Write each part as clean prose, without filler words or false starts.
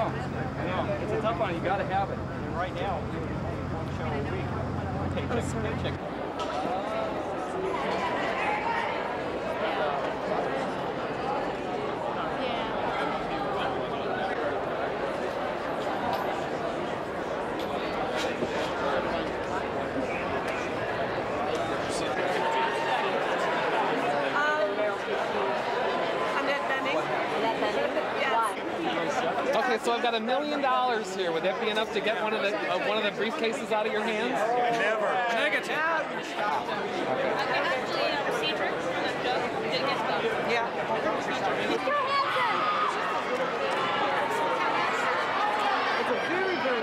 know. It's a tough one. You got to have it. And right now, we're doing one show a week. Paycheck to paycheck. So I've got $1 million here. Would that be enough to get one of the briefcases out of your hands? Never. Negative. Yeah. It's a very, very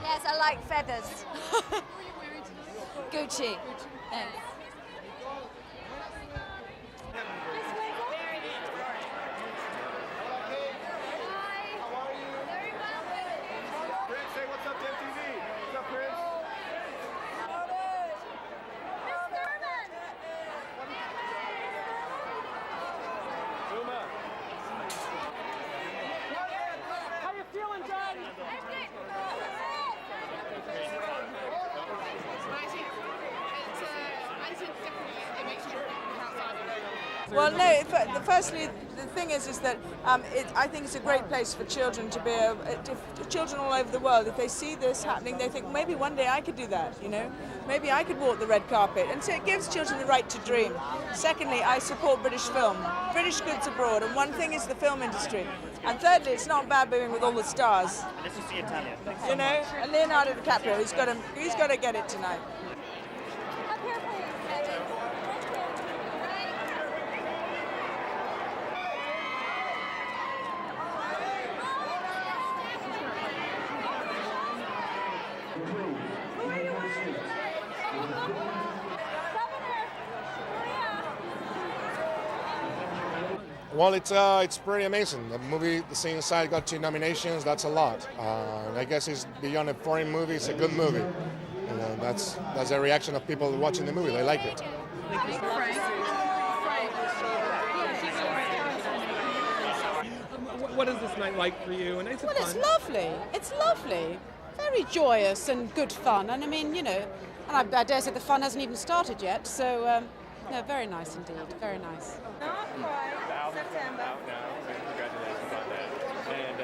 Yes, I like feathers. Gucci. Thanks. Say what's up to MTV. What's up, Prince? How you feeling, John? Well, no. Firstly, the thing is that I think it's a great place for children to be. Children all over the world, if they see this happening, they think maybe one day I could do that. You know, maybe I could walk the red carpet, and so it gives children the right to dream. Secondly, I support British film, British goods abroad, and one thing is the film industry. And thirdly, it's not bad being with all the stars. This is the Italian. You know, and Leonardo DiCaprio, he's got to get it tonight. Well, it's pretty amazing. The movie, The Same Side, got 2 nominations. That's a lot. I guess it's beyond a foreign movie. It's a good movie. That's the reaction of people watching the movie. They like it. What is this night like for you? And Well, it's lovely. It's lovely. Very joyous and good fun. And I mean, you know, and I dare say the fun hasn't even started yet. So, no, very nice indeed. Very nice. Not quite. September. Out now. Congratulations on that. And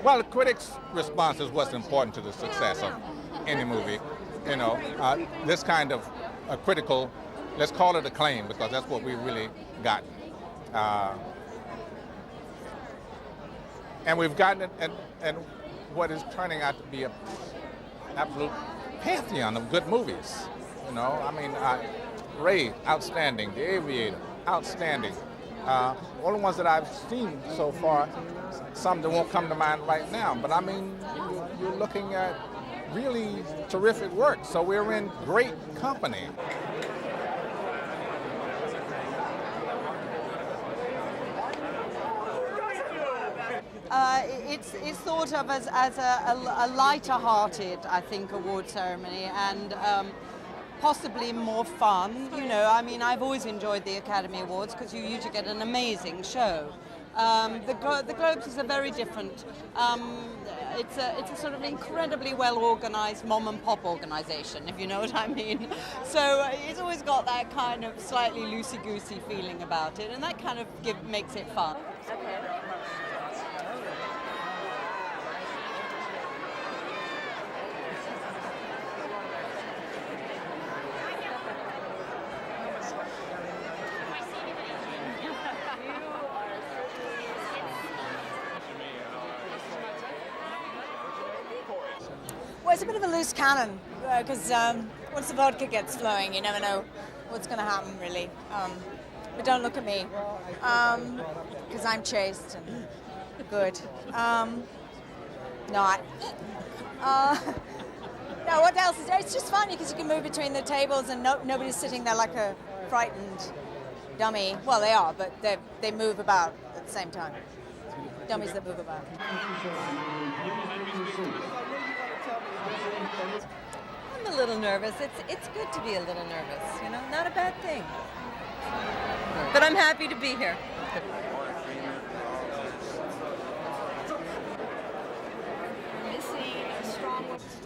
Well, the critics' response is what's important to the success of any movie. You know, this kind of critical, let's call it acclaim, because that's what we really got. And we've gotten it, and what is turning out to be an absolute pantheon of good movies. You know, I mean, Ray, outstanding. The Aviator, outstanding. All the ones that I've seen so far, some that won't come to mind right now, but I mean, you're looking at really terrific work, so we're in great company. It's thought of as a lighter-hearted, I think, award ceremony, and possibly more fun. You know, I mean, I've always enjoyed the Academy Awards because you usually get an amazing show. The Globes is a very different. It's a sort of incredibly well-organized mom-and-pop organization, if you know what I mean. So it's always got that kind of slightly loosey-goosey feeling about it, and that kind of makes it fun. Okay. Well, it's a bit of a loose cannon because once the vodka gets flowing, you never know what's going to happen, really. But don't look at me because I'm chaste and good. Not. No, what else is there? It's just fun because you can move between the tables and nobody's sitting there like a frightened dummy. Well, they are, but they move about at the same time. Dummies that move about. I'm a little nervous. It's good to be a little nervous, you know, not a bad thing. But I'm happy to be here.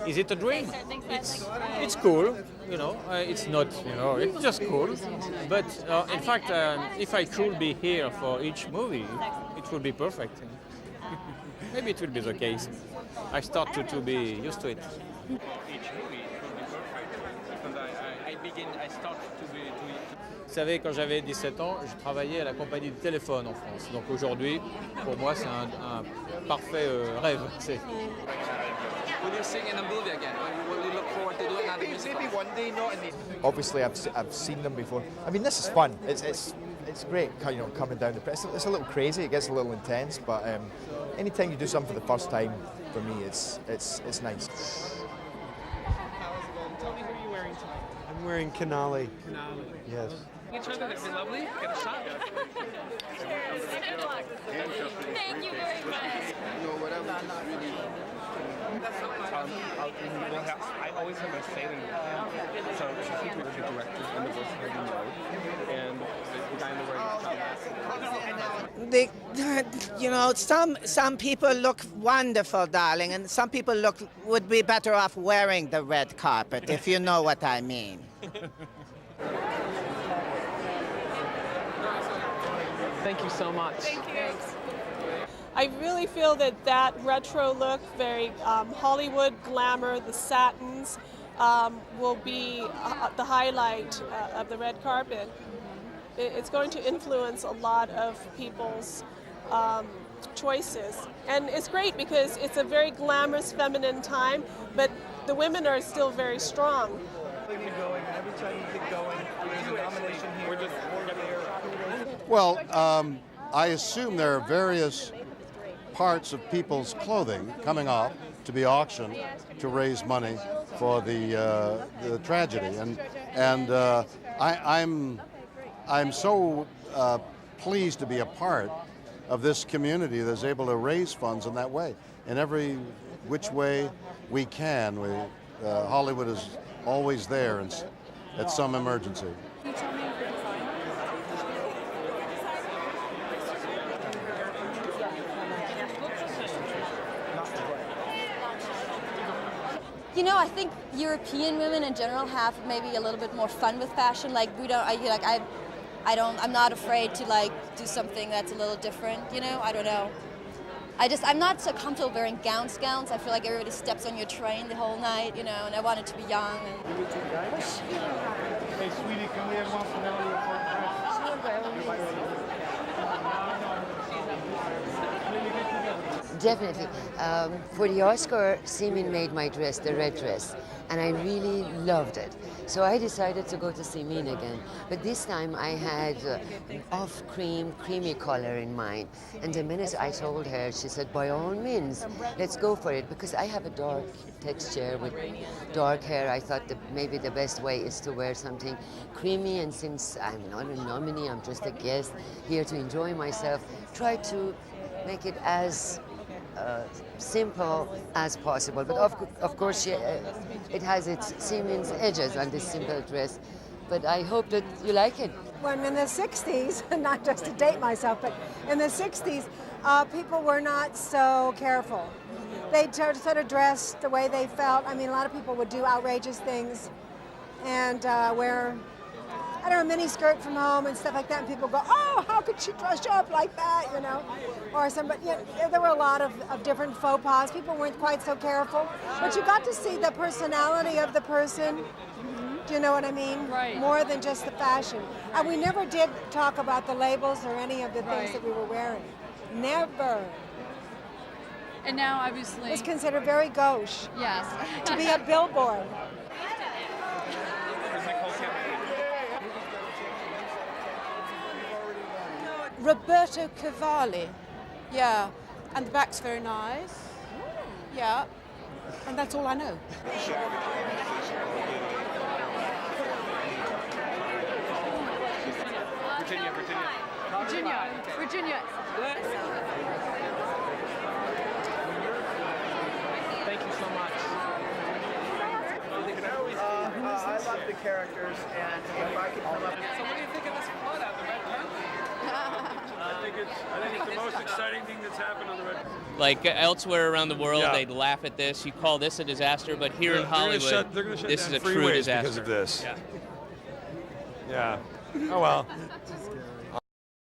Is it a dream? It's cool, you know. It's not, you know, it's just cool. But in fact, if I could be here for each movie, it would be perfect. Maybe it will be the case. I start to be used to it. Each movie will be perfect because I start to be. Vous savez, quand j'avais 17 ans, je travaillais à la compagnie de téléphone en France. Donc aujourd'hui, pour moi, c'est un parfait rêve. Will you sing in a movie again? Will you look forward to doing another musical? Maybe one day, not in the. Obviously, I've seen them before. I mean, this is fun. It's great, you know, coming down the press. It's a little crazy. It gets a little intense, but anytime you do something for the first time, for me, it's nice. Tell me who you're wearing tonight. I'm wearing Canali. Canali. Yes. Each other, that'd be lovely. Get a shot. Thank you very much. I always have a sailing so she's the director and the voice of the and the guy in the red. You know, some people look wonderful, darling, and some people would be better off wearing the red carpet, if you know what I mean. Thank you so much. Thank you. I really feel that retro look, very Hollywood glamour, the satins, will be the highlight of the red carpet. It's going to influence a lot of people's choices. And it's great because it's a very glamorous, feminine time, but the women are still very strong. Every time you get going, there's a nomination here. We're there. Well, I assume there are various parts of people's clothing coming off to be auctioned to raise money for the tragedy, and I'm so pleased to be a part of this community that's able to raise funds in that way, in every which way we can. Hollywood is always there at some emergency. You know, I think European women in general have maybe a little bit more fun with fashion. Like I'm not afraid to like do something that's a little different. You know, I don't know. I'm not so comfortable wearing gowns. I feel like everybody steps on your train the whole night. You know, and I wanted to be young. Hey, sweetie, can we have one finale Definitely. For the Oscar, Seamin made my dress, the red dress, and I really loved it. So I decided to go to Seamin again. But this time I had an creamy color in mind. And the minute I told her, she said, by all means, let's go for it. Because I have a dark texture with dark hair, I thought that maybe the best way is to wear something creamy. And since I'm not a nominee, I'm just a guest here to enjoy myself, try to make it as simple as possible, but of course it has its Siemens edges on this simple dress, but I hope that you like it. When in the 60s, not just to date myself, but in the 60s, people were not so careful. They sort of dressed the way they felt. I mean, a lot of people would do outrageous things and wear, I don't know, a mini skirt from home and stuff like that, and people go, oh, how could she dress you up like that, you know? Or somebody, you know, there were a lot of different faux pas. People weren't quite so careful, but you got to see the personality of the person. Do you know what I mean? Right. More than just the fashion. And we never did talk about the labels or any of the things that we were wearing. Never. And now, obviously, it's considered very gauche. Yes. To be a billboard. Roberto Cavalli, yeah, and the back's very nice, yeah, and that's all I know. Virginia. Thank you so much. characters, and if I could come up. So what do you think of this flood on the red carpet? I think it's the most exciting thing that's happened on the red. Like elsewhere around the world, Yeah. they'd laugh at this. You call this a disaster, but here in Hollywood, they're gonna shut this is down a true freeways disaster. because of this. Yeah. Yeah. Oh well.